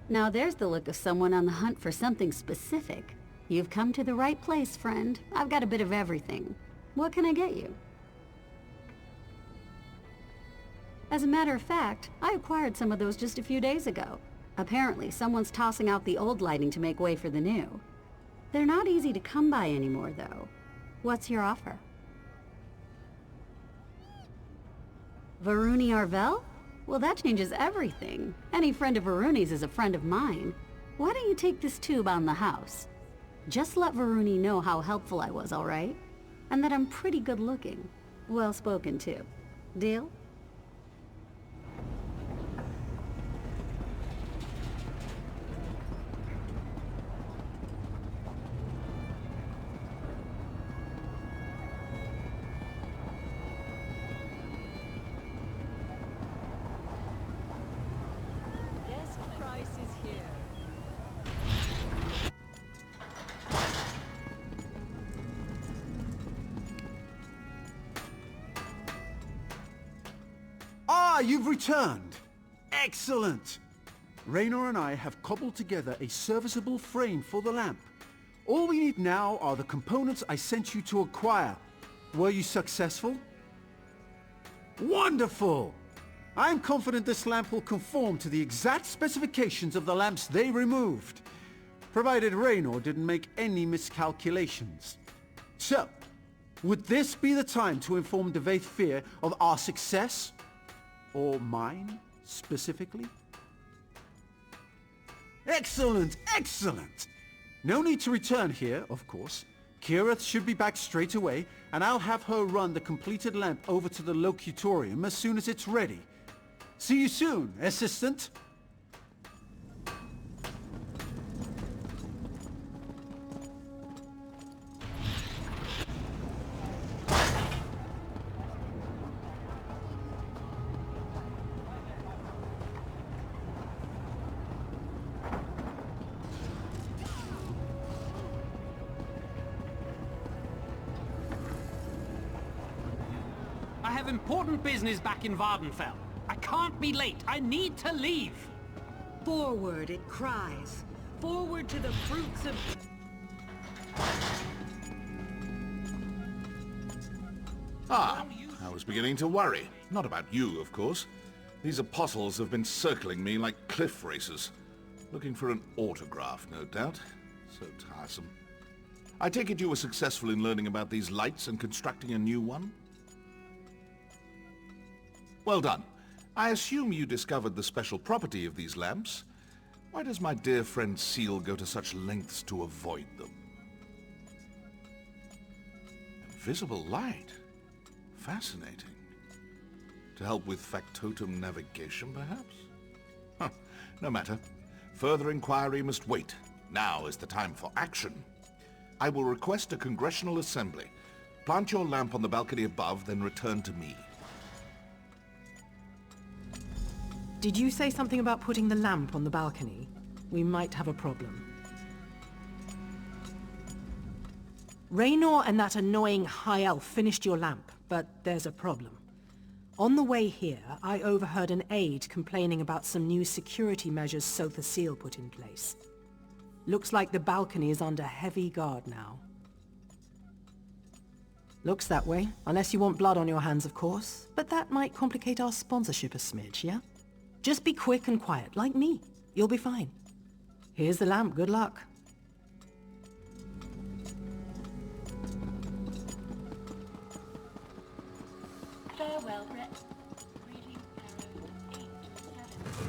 Now there's the look of someone on the hunt for something specific. You've come to the right place, friend. I've got a bit of everything. What can I get you? As a matter of fact, I acquired some of those just a few days ago. Apparently, someone's tossing out the old lighting to make way for the new. They're not easy to come by anymore, though. What's your offer? Varuni Arvel? Well, that changes everything. Any friend of Varuni's is a friend of mine. Why don't you take this tube on the house? Just let Varuni know how helpful I was, all right? And that I'm pretty good looking. Well spoken, too. Deal? Ah, you've returned! Excellent! Raynor and I have cobbled together a serviceable frame for the lamp. All we need now are the components I sent you to acquire. Were you successful? Wonderful! I'm confident this lamp will conform to the exact specifications of the lamps they removed, provided Raynor didn't make any miscalculations. So, would this be the time to inform Devaith Fear of our success? Or mine, specifically? Excellent, excellent! No need to return here, of course. Kirith should be back straight away, and I'll have her run the completed lamp over to the locutorium as soon as it's ready. See you soon, assistant! I have important business back in Vardenfell. I can't be late. I need to leave. Forward, it cries. Forward to the fruits of... Ah, I was beginning to worry. Not about you, of course. These apostles have been circling me like cliff racers. Looking for an autograph, no doubt. So tiresome. I take it you were successful in learning about these lights and constructing a new one? Well done. I assume you discovered the special property of these lamps. Why does my dear friend Seal go to such lengths to avoid them? Invisible light. Fascinating. To help with factotum navigation, perhaps? Huh. No matter. Further inquiry must wait. Now is the time for action. I will request a congressional assembly. Plant your lamp on the balcony above, then return to me. Did you say something about putting the lamp on the balcony? We might have a problem. Raynor and that annoying high elf finished your lamp, but there's a problem. On the way here, I overheard an aide complaining about some new security measures Sotha Seal put in place. Looks like the balcony is under heavy guard now. Looks that way, unless you want blood on your hands, of course. But that might complicate our sponsorship a smidge, yeah? Just be quick and quiet, like me. You'll be fine. Here's the lamp, good luck. Farewell, Brett. Reading arrow 8 to 7.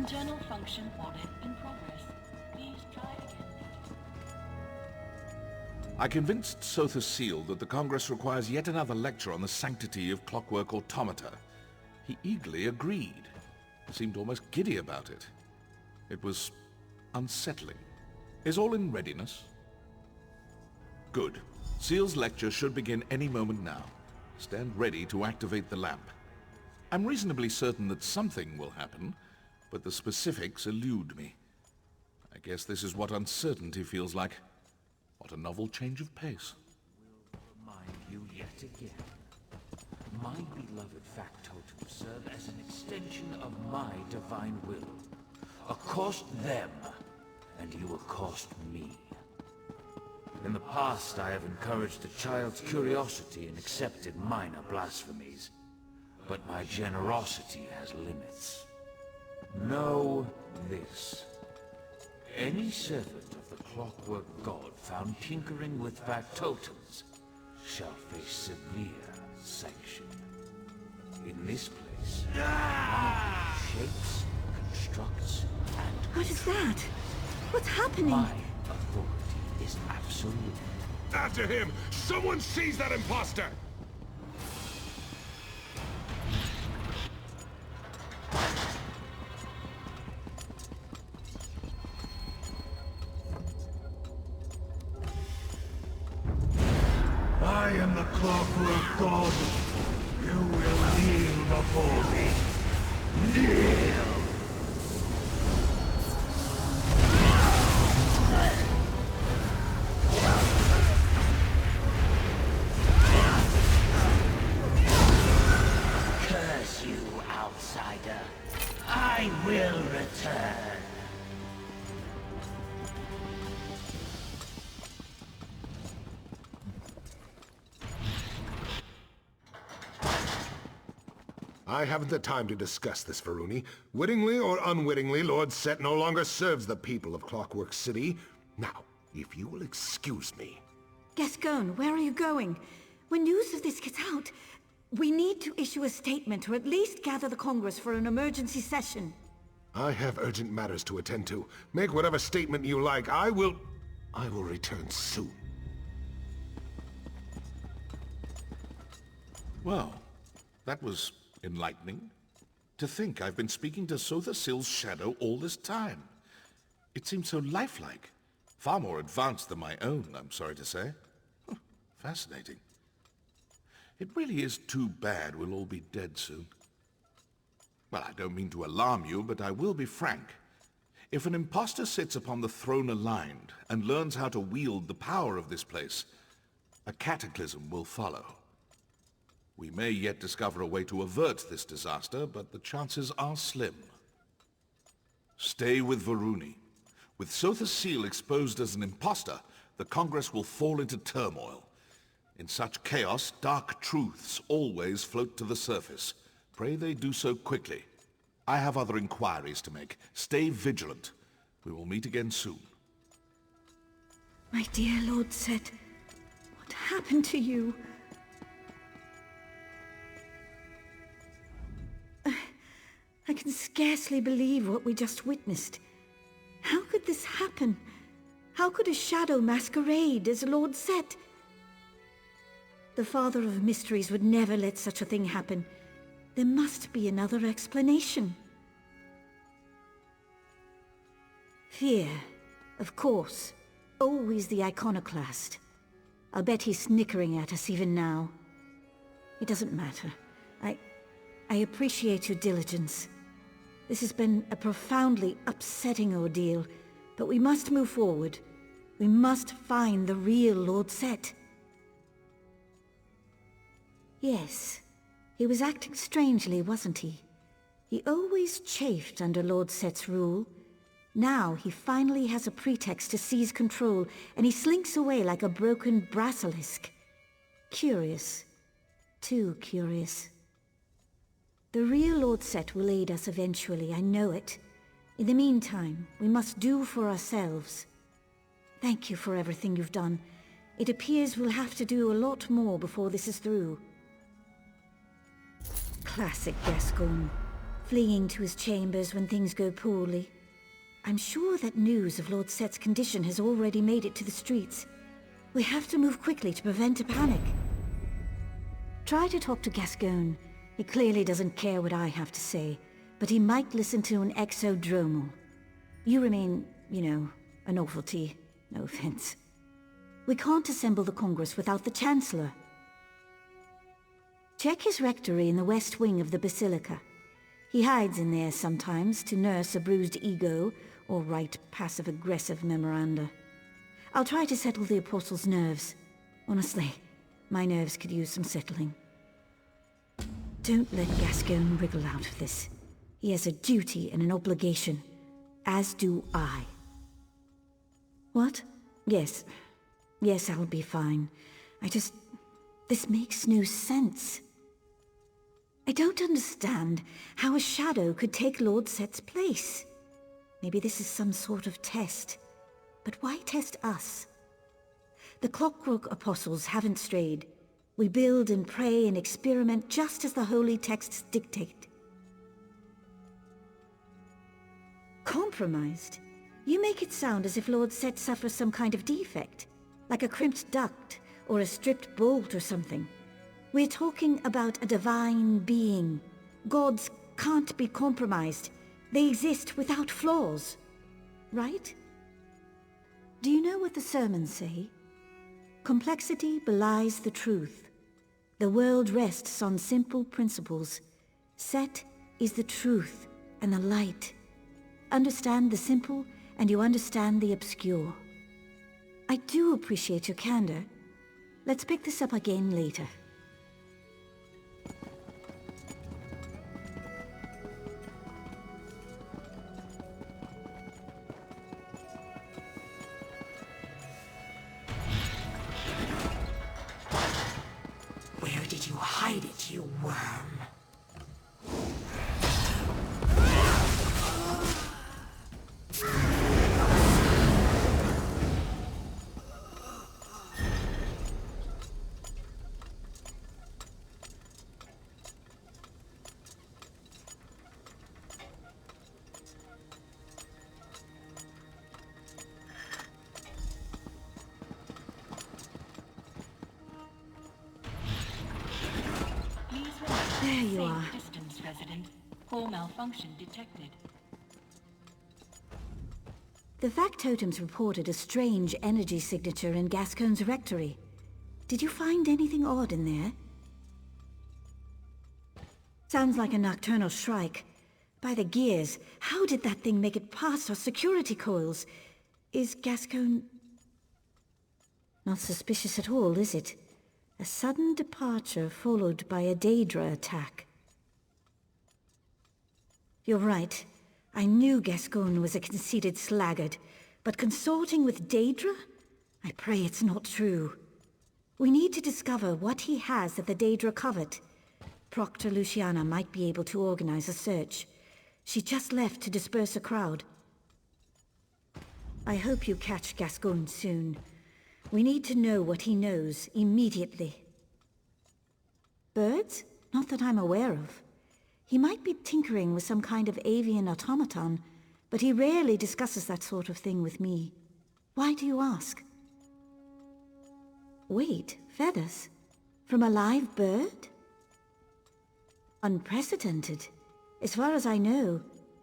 Internal function audit in progress. Please try again later. I convinced Sotha Seal that the Congress requires yet another lecture on the sanctity of clockwork automata. He eagerly agreed. Seemed almost giddy about it. It was unsettling. Is all in readiness? Good. Seal's lecture should begin any moment now. Stand ready to activate the lamp. I'm reasonably certain that something will happen, but the specifics elude me. I guess this is what uncertainty feels like. What a novel change of pace. Will remind you yet again. My beloved factotum serve as an extension of my divine will. Accost them, and you accost me. In the past, I have encouraged a child's curiosity and accepted minor blasphemies. But my generosity has limits. Know this. Any servant of the Clockwork God found tinkering with factotums shall face severe sanction. In this place, my shapes, constructs, and What is that? What's happening? my authority is absolute. After him! Someone seize that imposter! I am the Clockwork God. You will kneel before me. Kneel! Curse you, outsider. I will return. I haven't the time to discuss this, Varuni. Wittingly or unwittingly, Lord Set no longer serves the people of Clockwork City. Now, if you will excuse me. Gascon, where are you going? When news of this gets out, we need to issue a statement or at least gather the Congress for an emergency session. I have urgent matters to attend to. Make whatever statement you like. I will return soon. Well, that was enlightening. To think I've been speaking to Sotha Seal's shadow all this time. It seems so lifelike. Far more advanced than my own, I'm sorry to say. Fascinating. It really is too bad we'll all be dead soon. Well, I don't mean to alarm you, but I will be frank. If an imposter sits upon the throne aligned and learns how to wield the power of this place, a cataclysm will follow. We may yet discover a way to avert this disaster, but the chances are slim. Stay with Varuni. With Sotha Seal exposed as an imposter, the Congress will fall into turmoil. In such chaos, dark truths always float to the surface. Pray they do so quickly. I have other inquiries to make. Stay vigilant. We will meet again soon. My dear Lord Set, what happened to you? I can scarcely believe what we just witnessed. How could this happen? How could a shadow masquerade as Lord Set? The Father of Mysteries would never let such a thing happen. There must be another explanation. Fear, of course. Always the iconoclast. I'll bet he's snickering at us even now. It doesn't matter. I appreciate your diligence. This has been a profoundly upsetting ordeal, but we must move forward. We must find the real Lord Set. Yes, he was acting strangely, wasn't he? He always chafed under Lord Set's rule. Now he finally has a pretext to seize control, and he slinks away like a broken basilisk. Curious. Too curious. The real Lord Set will aid us eventually, I know it. In the meantime, we must do for ourselves. Thank you for everything you've done. It appears we'll have to do a lot more before this is through. Classic Gascon. fleeing to his chambers when things go poorly. I'm sure that news of Lord Set's condition has already made it to the streets. We have to move quickly to prevent a panic. Try to talk to Gascoigne. He clearly doesn't care what I have to say, but he might listen to an exodromal. You remain, a novelty. No offense. We can't assemble the Congress without the Chancellor. Check his rectory in the west wing of the Basilica. He hides in there sometimes to nurse a bruised ego or write passive-aggressive memoranda. I'll try to settle the Apostle's nerves. Honestly, my nerves could use some settling. Don't let Gascoigne wriggle out of this. He has a duty and an obligation, as do I. What? Yes. Yes, I'll be fine. This makes no sense. I don't understand how a shadow could take Lord Set's place. Maybe this is some sort of test. But why test us? The Clockwork Apostles haven't strayed. We build and pray and experiment just as the holy texts dictate. Compromised? You make it sound as if Lord Set suffers some kind of defect, like a crimped duct or a stripped bolt or something. We're talking about a divine being. Gods can't be compromised. They exist without flaws. Right? Do you know what the sermons say? Complexity belies the truth. The world rests on simple principles. Set is the truth and the light. Understand the simple, and you understand the obscure. I do appreciate your candor. Let's pick this up again later. Where did you hide it, you worm? There you are. Distance, resident. Core malfunction detected. The factotums reported a strange energy signature in Gascoigne's rectory. Did you find anything odd in there? Sounds like a nocturnal shrike. By the gears, how did that thing make it past our security coils? Is Gascoigne... not suspicious at all, is it? A sudden departure followed by a Daedra attack. You're right. I knew Gascoigne was a conceited sluggard, but consorting with Daedra? I pray it's not true. We need to discover what he has that the Daedra covet. Proctor Luciana might be able to organize a search. She just left to disperse a crowd. I hope you catch Gascoigne soon. We need to know what he knows immediately. Birds? Not that I'm aware of. He might be tinkering with some kind of avian automaton, but he rarely discusses that sort of thing with me. Why do you ask? Wait, feathers? From a live bird? Unprecedented. As far as I know,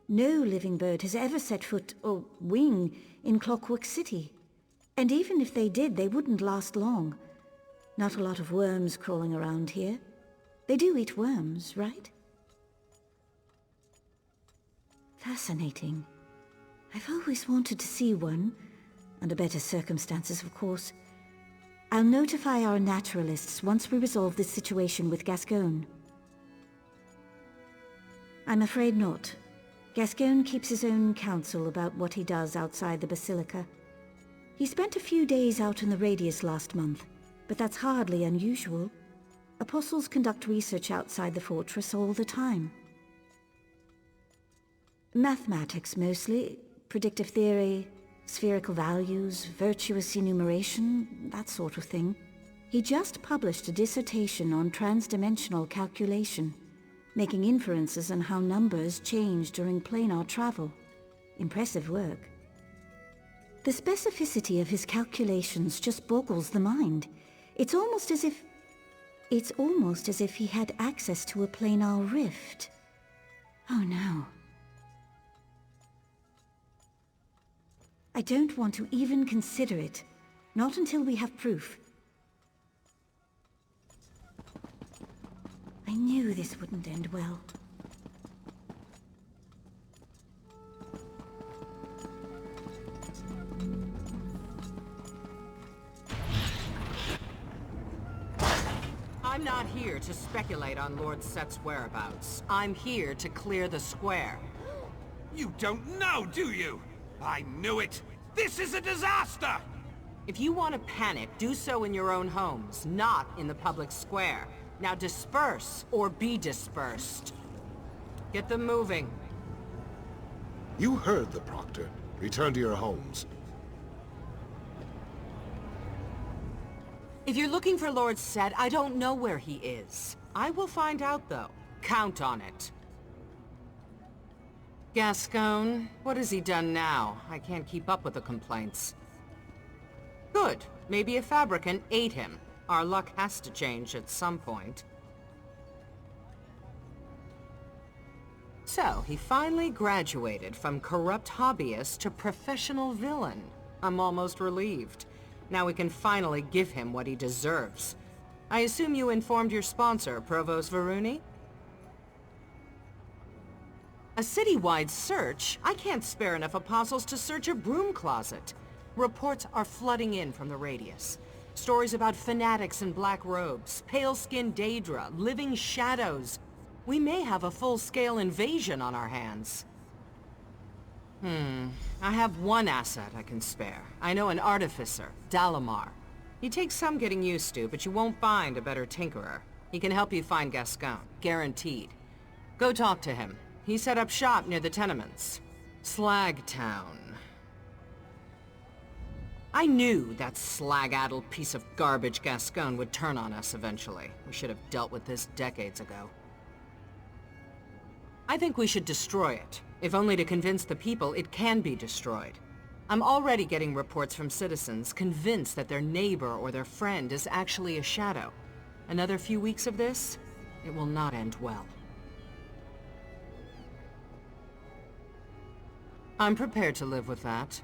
no living bird has ever set foot or wing in Clockwork City. And even if they did, they wouldn't last long. Not a lot of worms crawling around here. They do eat worms, right? Fascinating. I've always wanted to see one. Under better circumstances, of course. I'll notify our naturalists once we resolve this situation with Gascoigne. I'm afraid not. Gascoigne keeps his own counsel about what he does outside the Basilica. He spent a few days out in the Radius last month, but that's hardly unusual. Apostles conduct research outside the fortress all the time. Mathematics mostly, predictive theory, spherical values, virtuous enumeration, that sort of thing. He just published a dissertation on transdimensional calculation. making inferences on how numbers change during planar travel. Impressive work. The specificity of his calculations just boggles the mind. It's almost as if he had access to a planar rift. Oh no. I don't want to even consider it. Not until we have proof. I knew this wouldn't end well. I'm not here to speculate on Lord Set's whereabouts. I'm here to clear the square. You don't know, do you? I knew it! This is a disaster! If you want to panic, do so in your own homes, not in the public square. Now disperse, or be dispersed. Get them moving. You heard the Proctor. Return to your homes. If you're looking for Lord Set, I don't know where he is. I will find out, though. Count on it. Gascon, what has he done now? I can't keep up with the complaints. Good. Maybe a fabricant ate him. Our luck has to change at some point. So, he finally graduated from corrupt hobbyist to professional villain. I'm almost relieved. Now we can finally give him what he deserves. I assume you informed your sponsor, Provost Varuni? A city-wide search? I can't spare enough apostles to search a broom closet. Reports are flooding in from the radius. Stories about fanatics in black robes, pale-skinned Daedra, living shadows. We may have a full-scale invasion on our hands. I have one asset I can spare. I know an artificer, Dalamar. He takes some getting used to, but you won't find a better tinkerer. He can help you find Gascon, guaranteed. Go talk to him. He set up shop near the tenements. Slagtown. I knew that slag-addled piece of garbage Gascon would turn on us eventually. We should have dealt with this decades ago. I think we should destroy it, if only to convince the people it can be destroyed. I'm already getting reports from citizens convinced that their neighbor or their friend is actually a shadow. Another few weeks of this, it will not end well. I'm prepared to live with that.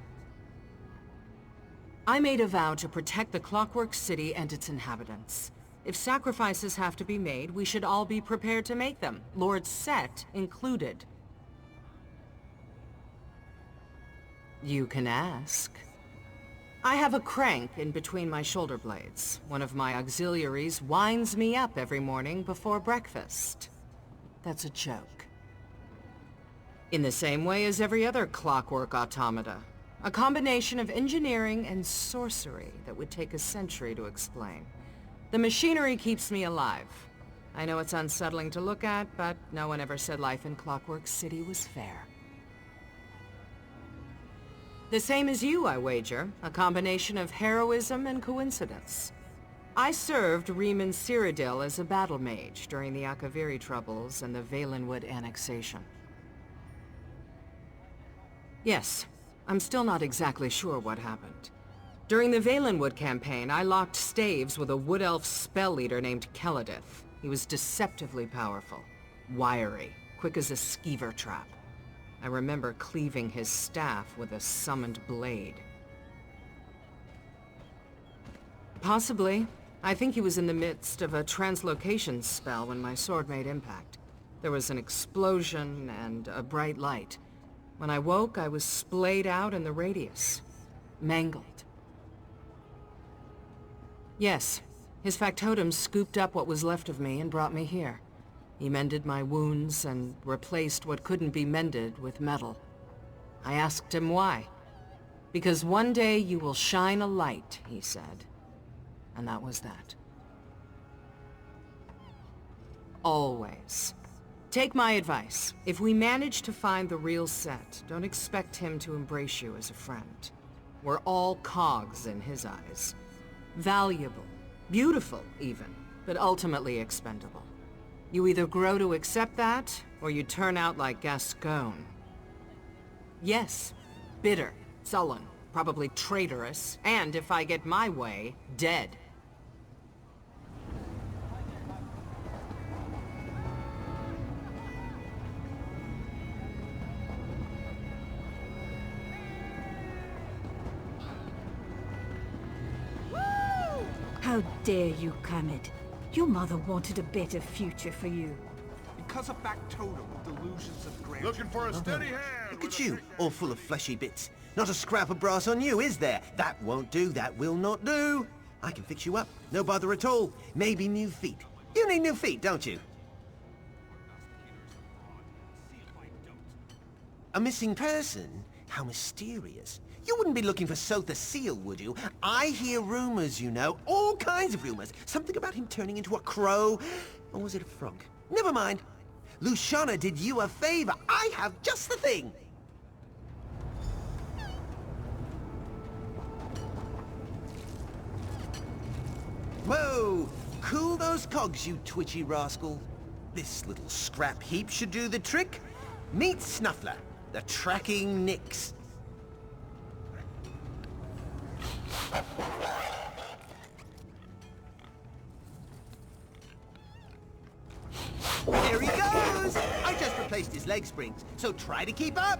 I made a vow to protect the Clockwork City and its inhabitants. If sacrifices have to be made, we should all be prepared to make them, Lord Set included. You can ask. I have a crank in between my shoulder blades. One of my auxiliaries winds me up every morning before breakfast. That's a joke. In the same way as every other clockwork automata. A combination of engineering and sorcery that would take a century to explain. The machinery keeps me alive. I know it's unsettling to look at, but no one ever said life in Clockwork City was fair. The same as you, I wager. A combination of heroism and coincidence. I served Riemann Cyrodiil as a battle mage during the Akaviri Troubles and the Valenwood annexation. Yes, I'm still not exactly sure what happened. During the Valenwood campaign, I locked staves with a wood elf spell leader named Keladith. He was deceptively powerful, wiry, quick as a skeever trap. I remember cleaving his staff with a summoned blade. Possibly. I think he was in the midst of a translocation spell when my sword made impact. There was an explosion and a bright light. When I woke, I was splayed out in the radius. Mangled. Yes, his factotum scooped up what was left of me and brought me here. He mended my wounds and replaced what couldn't be mended with metal. I asked him why. Because one day you will shine a light, he said. And that was that. Always. Take my advice. If we manage to find the real Set, don't expect him to embrace you as a friend. We're all cogs in his eyes. Valuable. Beautiful, even. But ultimately expendable. You either grow to accept that, or you turn out like Gascon. Yes, bitter, sullen, probably traitorous, and if I get my way, dead. How dare you, Kermit? Your mother wanted a better future for you. Because of factotum, delusions of grandeur. Looking for a steady hand! Look at you, all full of fleshy bits. Not a scrap of brass on you, is there? That won't do, that will not do. I can fix you up, no bother at all. Maybe new feet. You need new feet, don't you? A missing person? How mysterious. You wouldn't be looking for Sotha Seal, would you? I hear rumors, you know. All kinds of rumors. Something about him turning into a crow. Or was it a frog? Never mind. Luciana did you a favor. I have just the thing. Whoa! Cool those cogs, you twitchy rascal. This little scrap heap should do the trick. Meet Snuffler, the tracking Nix. There he goes! I just replaced his leg springs, so try to keep up!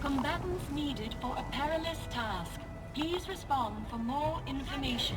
Combatants needed for a perilous task. Please respond for more information.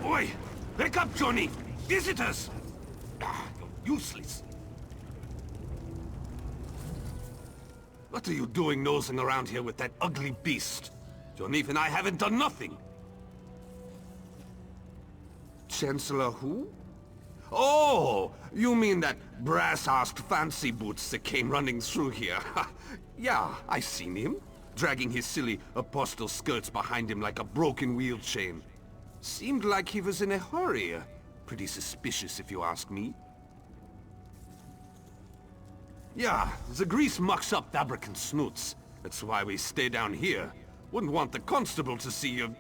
Oi! Wake up, Johnny! Visitors! Ah, you're useless. What are you doing nosing around here with that ugly beast? Johnny and I haven't done nothing. Chancellor who? Oh, you mean that brass-arsed fancy boots that came running through here. Yeah, I seen him, dragging his silly apostle skirts behind him like a broken wheel chain. Seemed like he was in a hurry. Pretty suspicious, if you ask me. Yeah, the grease mucks up Dabrakan snoots. That's why we stay down here. Wouldn't want the constable to see you.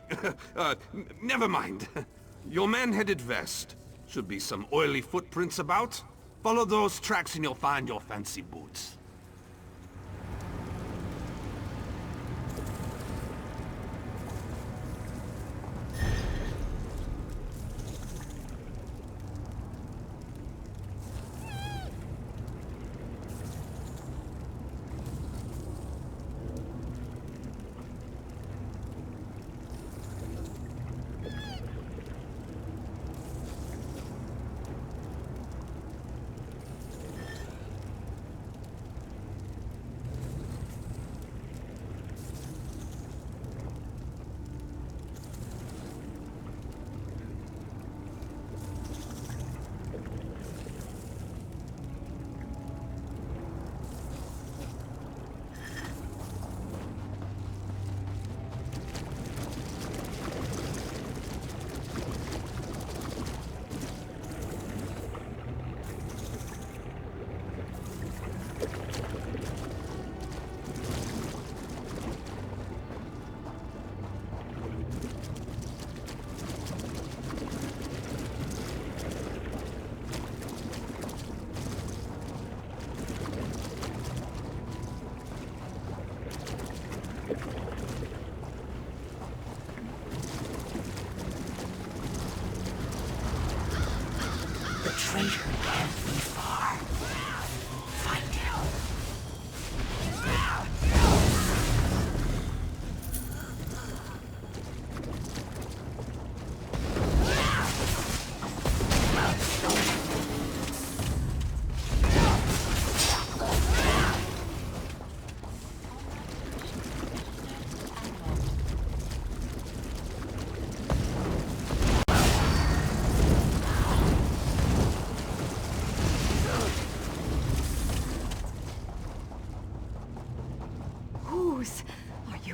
Never mind. Your man headed west. Should be some oily footprints about. Follow those tracks and you'll find your fancy boots.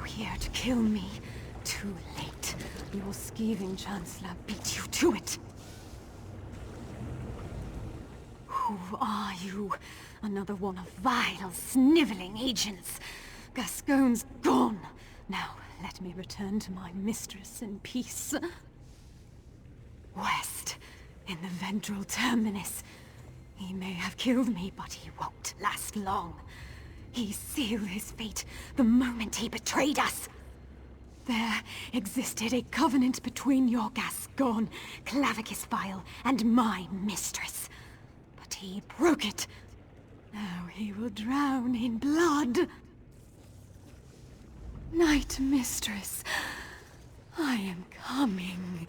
here to kill me. Too late. Your skeeving Chancellor beat you to it. Who are you? Another one of vile, sniveling agents. Gascoigne's gone. Now, let me return to my mistress in peace. West, in the ventral terminus. He may have killed me, but he won't last long. He sealed his fate the moment he betrayed us. There existed a covenant between your Gascon, Clavicus Vile, and my mistress. But he broke it. Now he will drown in blood. Night Mistress, I am coming.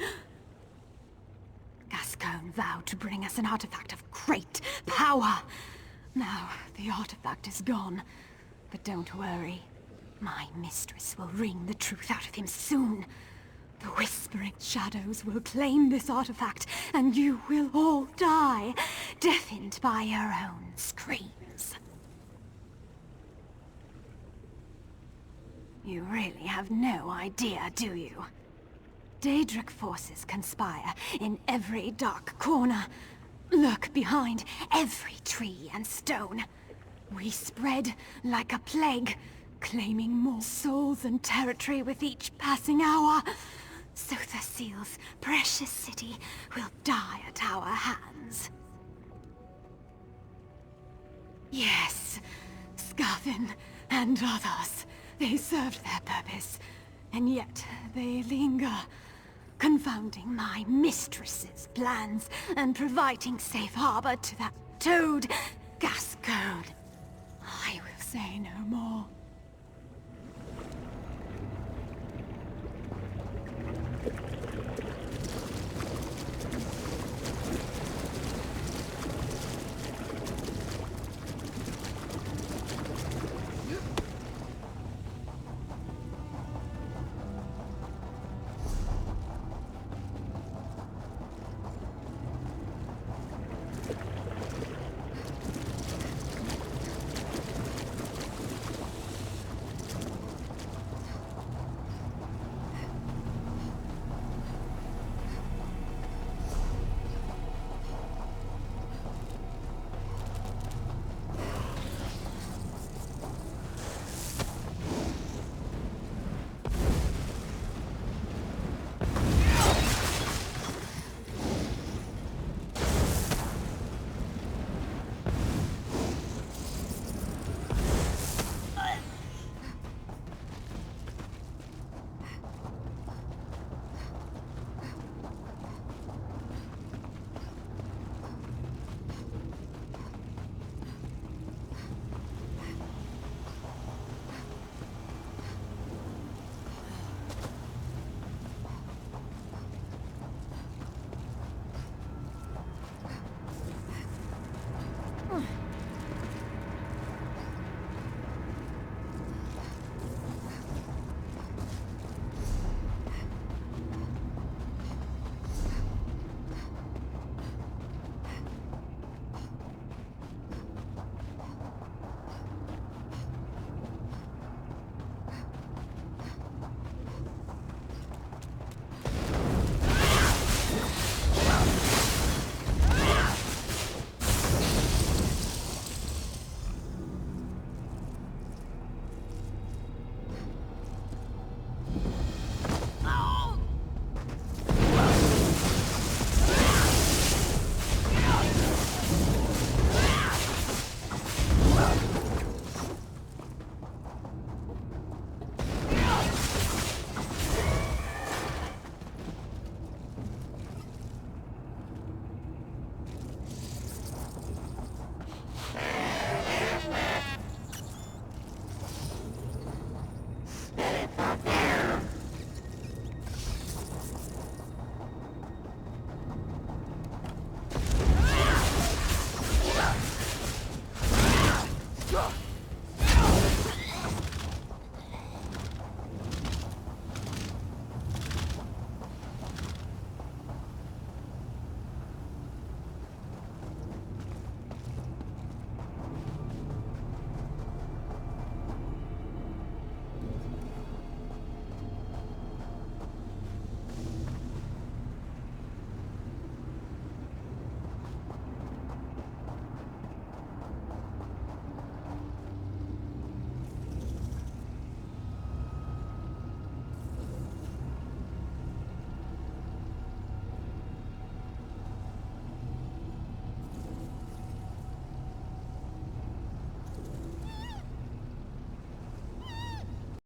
Gascoigne vowed to bring us an artifact of great power. Now, the artifact is gone. But don't worry. My mistress will wring the truth out of him soon. The Whispering Shadows will claim this artifact, and you will all die, deafened by your own screams. You really have no idea, do you? Daedric forces conspire in every dark corner. Lurk behind every tree and stone. We spread like a plague, claiming more souls and territory with each passing hour. Sotha Seal's precious city will die at our hands. Yes, Scarthin and others. They served their purpose, and yet they linger, confounding my mistress's plans and providing safe harbor to that toad, Gascoigne. I will say no more.